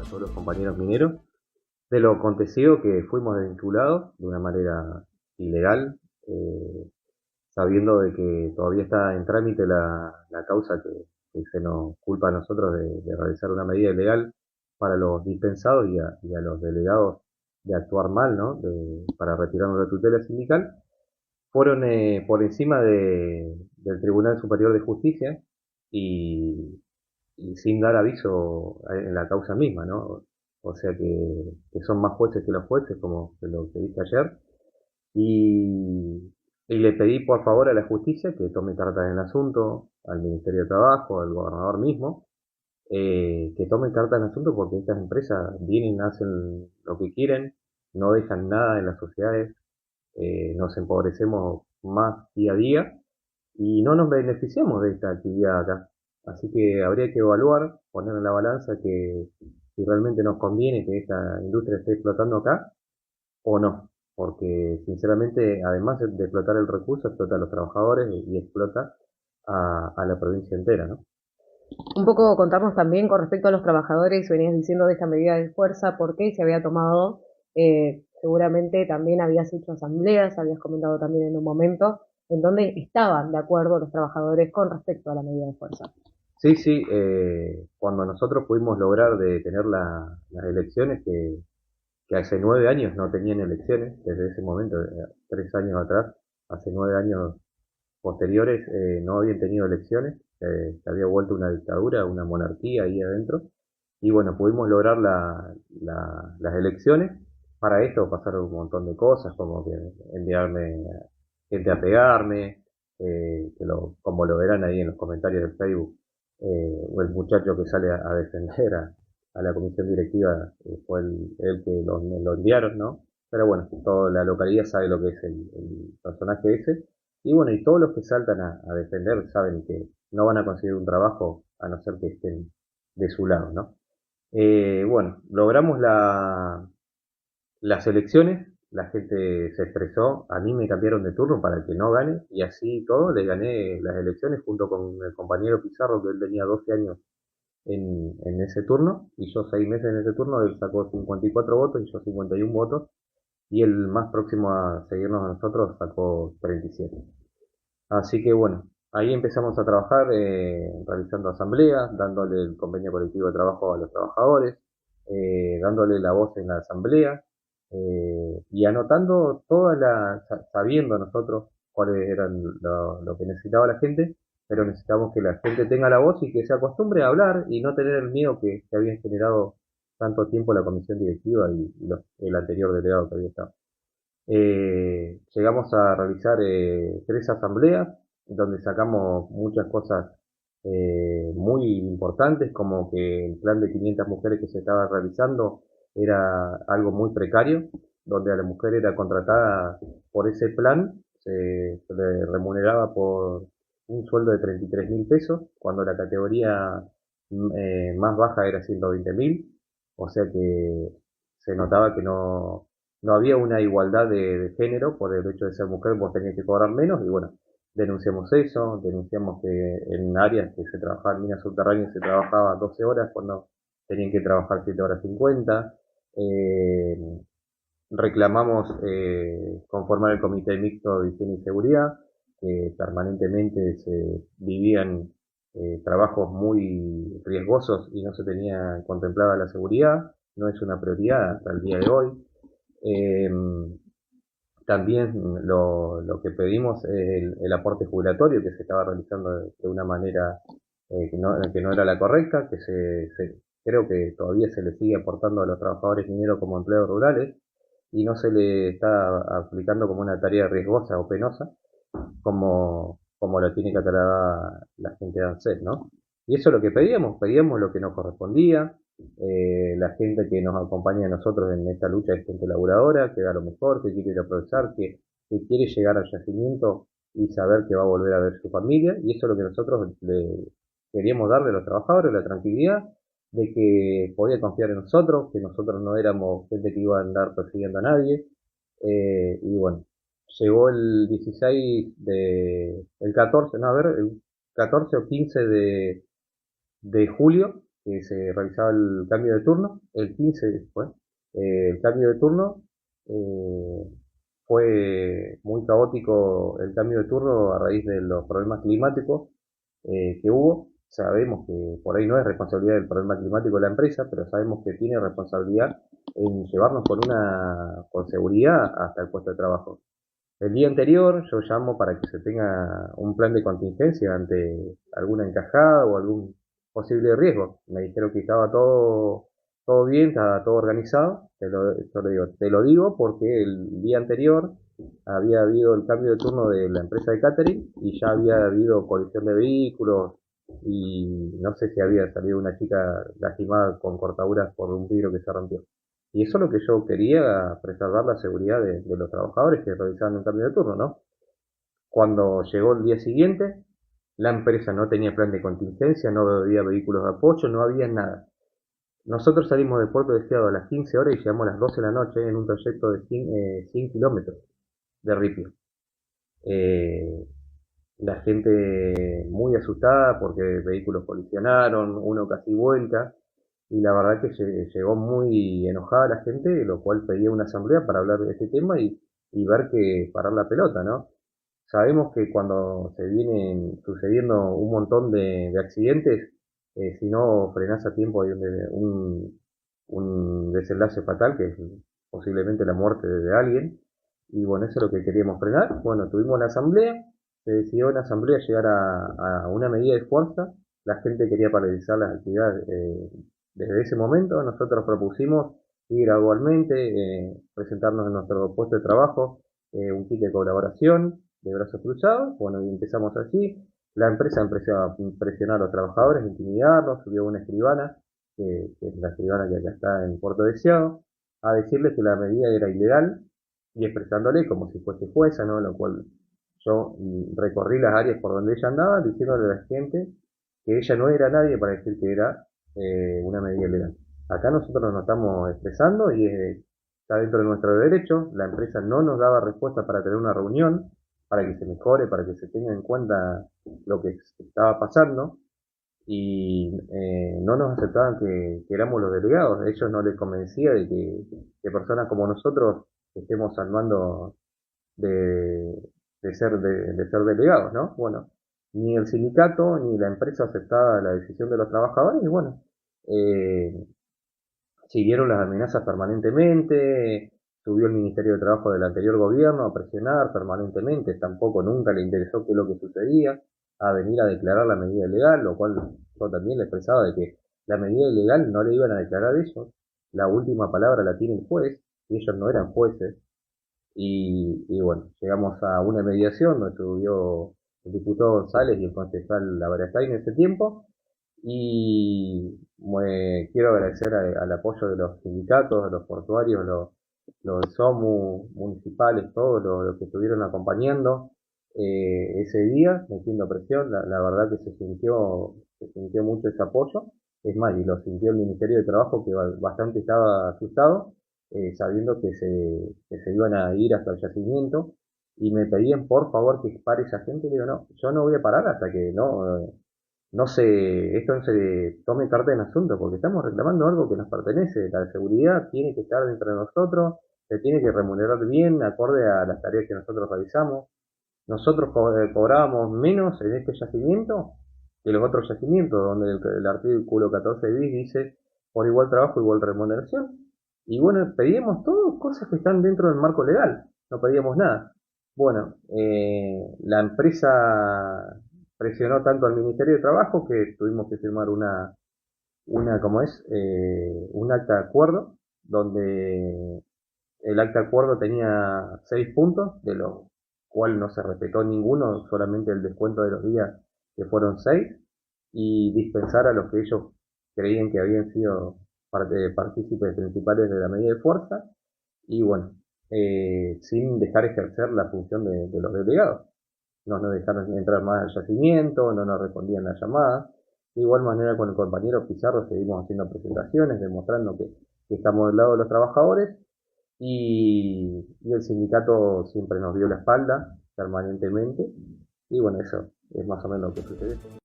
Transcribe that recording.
todos los compañeros mineros, de lo acontecido que fuimos desvinculados de una manera ilegal, sabiendo de que todavía está en trámite la causa que se nos culpa a nosotros de realizar una medida ilegal para los dispensados y a los delegados de actuar mal, ¿no? Para retirarnos la tutela sindical, fueron por encima del Tribunal Superior de Justicia y, y sin dar aviso en la causa misma, ¿no? O sea que son más jueces que los jueces, como lo que dije ayer, y le pedí por favor a la justicia que tome cartas en el asunto, al Ministerio de Trabajo, al gobernador mismo, que tomen cartas en el asunto porque estas empresas vienen, hacen lo que quieren, no dejan nada en las sociedades, nos empobrecemos más día a día y no nos beneficiamos de esta actividad acá. Así que habría que evaluar, poner en la balanza que si realmente nos conviene que esta industria esté explotando acá o no. Porque sinceramente, además de explotar el recurso, explota a los trabajadores y explota a la provincia entera, ¿no? Un poco contarnos también con respecto a los trabajadores, venías diciendo de esta medida de fuerza, por qué se había tomado, seguramente también habías hecho asambleas, habías comentado también en un momento, en donde estaban de acuerdo los trabajadores con respecto a la medida de fuerza. Sí, sí, cuando nosotros pudimos lograr de tener las elecciones, que hace 9 años no tenían elecciones, desde ese momento, 3 años atrás, hace 9 años posteriores no habían tenido elecciones, se había vuelto una dictadura, una monarquía ahí adentro, y bueno, pudimos lograr las elecciones. Para esto pasaron un montón de cosas, como que enviarme gente a pegarme, como lo verán ahí en los comentarios del Facebook, o el muchacho que sale a defender a la comisión directiva, fue el que lo enviaron, ¿no? Pero bueno, toda la localidad sabe lo que es el personaje ese. Y bueno, y todos los que saltan a defender saben que no van a conseguir un trabajo a no ser que estén de su lado, ¿no? Bueno, logramos las elecciones, la gente se expresó, a mí me cambiaron de turno para que no gane, y así todo, le gané las elecciones junto con el compañero Pizarro, que él tenía 12 años en ese turno, y yo 6 meses en ese turno, él sacó 54 votos y yo 51 votos, y el más próximo a seguirnos a nosotros sacó 37. Así que bueno, ahí empezamos a trabajar realizando asambleas, dándole el convenio colectivo de trabajo a los trabajadores, dándole la voz en la asamblea y anotando sabiendo nosotros cuáles eran lo que necesitaba la gente, pero necesitamos que la gente tenga la voz y que se acostumbre a hablar y no tener el miedo que había generado tanto tiempo la comisión directiva y el anterior delegado que había estado. Llegamos a realizar 3 asambleas donde sacamos muchas cosas muy importantes, como que el plan de 500 mujeres que se estaba realizando era algo muy precario, donde a la mujer era contratada por ese plan, se le remuneraba por un sueldo de 33.000 pesos, cuando la categoría más baja era 120.000, o sea que se notaba que no había una igualdad de género por el hecho de ser mujer, vos tenías que cobrar menos, y bueno, denunciamos eso, denunciamos que en áreas que se trabajaba en minas subterráneas se trabajaba 12 horas cuando tenían que trabajar 7 horas 50. Eh, Reclamamos conformar el Comité Mixto de Higiene y Seguridad, que permanentemente se vivían trabajos muy riesgosos y no se tenía contemplada la seguridad, no es una prioridad hasta el día de hoy. Eh, También lo que pedimos es el aporte jubilatorio que se estaba realizando de una manera que no era la correcta, creo que todavía se le sigue aportando a los trabajadores mineros como empleados rurales y no se le está aplicando como una tarea riesgosa o penosa como lo tiene catalogada la gente de ANSES, ¿no? Y eso es lo que pedíamos lo que nos correspondía, la gente que nos acompaña a nosotros en esta lucha es gente laburadora, que da lo mejor, que quiere ir a aprovechar, que quiere llegar al yacimiento y saber que va a volver a ver su familia, y eso es lo que nosotros le queríamos darle a los trabajadores, la tranquilidad de que podía confiar en nosotros, que nosotros no éramos gente que iba a andar persiguiendo a nadie, y bueno, llegó el 16 el 14, no, a ver, el 14 o 15 de julio, que se realizaba el cambio de turno, el 15 fue, el cambio de turno, eh, fue muy caótico el cambio de turno a raíz de los problemas climáticos que hubo. Sabemos que por ahí no es responsabilidad del problema climático de la empresa, pero sabemos que tiene responsabilidad en llevarnos con seguridad hasta el puesto de trabajo. El día anterior yo llamo para que se tenga un plan de contingencia ante alguna encajada o algún posible riesgo. Me dijeron que estaba todo bien, estaba todo organizado. Te lo digo porque el día anterior había habido el cambio de turno de la empresa de catering y ya había habido colisión de vehículos y no sé si había salido una chica lastimada con cortaduras por un vidrio que se rompió. Y eso es lo que yo quería, preservar la seguridad de los trabajadores que realizaban un cambio de turno, ¿no? Cuando llegó el día siguiente, la empresa no tenía plan de contingencia, no había vehículos de apoyo, no había nada. Nosotros salimos del puerto de Deseado a las 15 horas y llegamos a las 12 de la noche en un trayecto de 100 kilómetros de Ripio. Eh, la gente muy asustada porque vehículos colisionaron, uno casi vuelta, y la verdad que llegó muy enojada la gente, lo cual pedía una asamblea para hablar de este tema y ver que parar la pelota, ¿no? Sabemos que cuando se vienen sucediendo un montón de accidentes, si no frenás a tiempo hay un desenlace fatal que es posiblemente la muerte de alguien. Y bueno, eso es lo que queríamos frenar. Bueno, tuvimos una asamblea, se decidió en la asamblea llegar a una medida de fuerza. La gente quería paralizar las actividades desde ese momento. Nosotros propusimos ir gradualmente, presentarnos en nuestro puesto de trabajo, un kit de colaboración de brazos cruzados. Bueno, y empezamos así. La empresa empezó a presionar a los trabajadores, intimidarlos, subió una escribana, que es la escribana que acá está en Puerto Deseado, a decirles que la medida era ilegal y expresándole como si fuese jueza, ¿no? Lo cual yo recorrí las áreas por donde ella andaba, diciéndole a la gente que ella no era nadie para decir que era una medida ilegal. Acá nosotros nos estamos expresando y está dentro de nuestro derecho. La empresa no nos daba respuesta para tener una reunión, para que se mejore, para que se tenga en cuenta lo que estaba pasando y no nos aceptaban que éramos los delegados. A ellos no les convencía que personas como nosotros estemos al mando de, de ser delegados, ¿no? Bueno, ni el sindicato ni la empresa aceptaba la decisión de los trabajadores y bueno, eh, siguieron las amenazas permanentemente, subió el Ministerio de Trabajo del anterior gobierno a presionar permanentemente, tampoco nunca le interesó qué es lo que sucedía, a venir a declarar la medida ilegal, lo cual yo también le expresaba de que la medida ilegal no le iban a declarar ellos, la última palabra la tiene el juez, y ellos no eran jueces, y bueno, llegamos a una mediación donde subió el diputado González y el concejal Labarastain en ese tiempo, y quiero agradecer al apoyo de los sindicatos, de los portuarios, los SOMU municipales, todos los que estuvieron acompañando ese día, metiendo presión. La verdad que se sintió mucho ese apoyo. Es más, y lo sintió el Ministerio de Trabajo que bastante estaba asustado, sabiendo que se iban a ir hasta el yacimiento. Y me pedían por favor que pare esa gente. Y digo, no, yo no voy a parar hasta que esto no se tome carta en asunto, porque estamos reclamando algo que nos pertenece. La seguridad tiene que estar dentro de nosotros, se tiene que remunerar bien, acorde a las tareas que nosotros realizamos. Nosotros cobrábamos menos en este yacimiento que los otros yacimientos, donde el artículo 14 bis dice por igual trabajo, igual remuneración. Y bueno, pedíamos todo cosas que están dentro del marco legal, no pedíamos nada. Bueno, la empresa presionó tanto al Ministerio de Trabajo que tuvimos que firmar como es, un acta de acuerdo, donde el acta de acuerdo tenía 6 puntos, de los cuales no se respetó ninguno, solamente el descuento de los días, que fueron 6, y dispensar a los que ellos creían que habían sido partícipes principales de la medida de fuerza, y bueno, sin dejar ejercer la función de los delegados. No nos dejaron entrar más al yacimiento, no nos respondían las llamadas. De igual manera con el compañero Pizarro seguimos haciendo presentaciones, demostrando que estamos del lado de los trabajadores y el sindicato siempre nos dio la espalda permanentemente y bueno, eso es más o menos lo que sucede.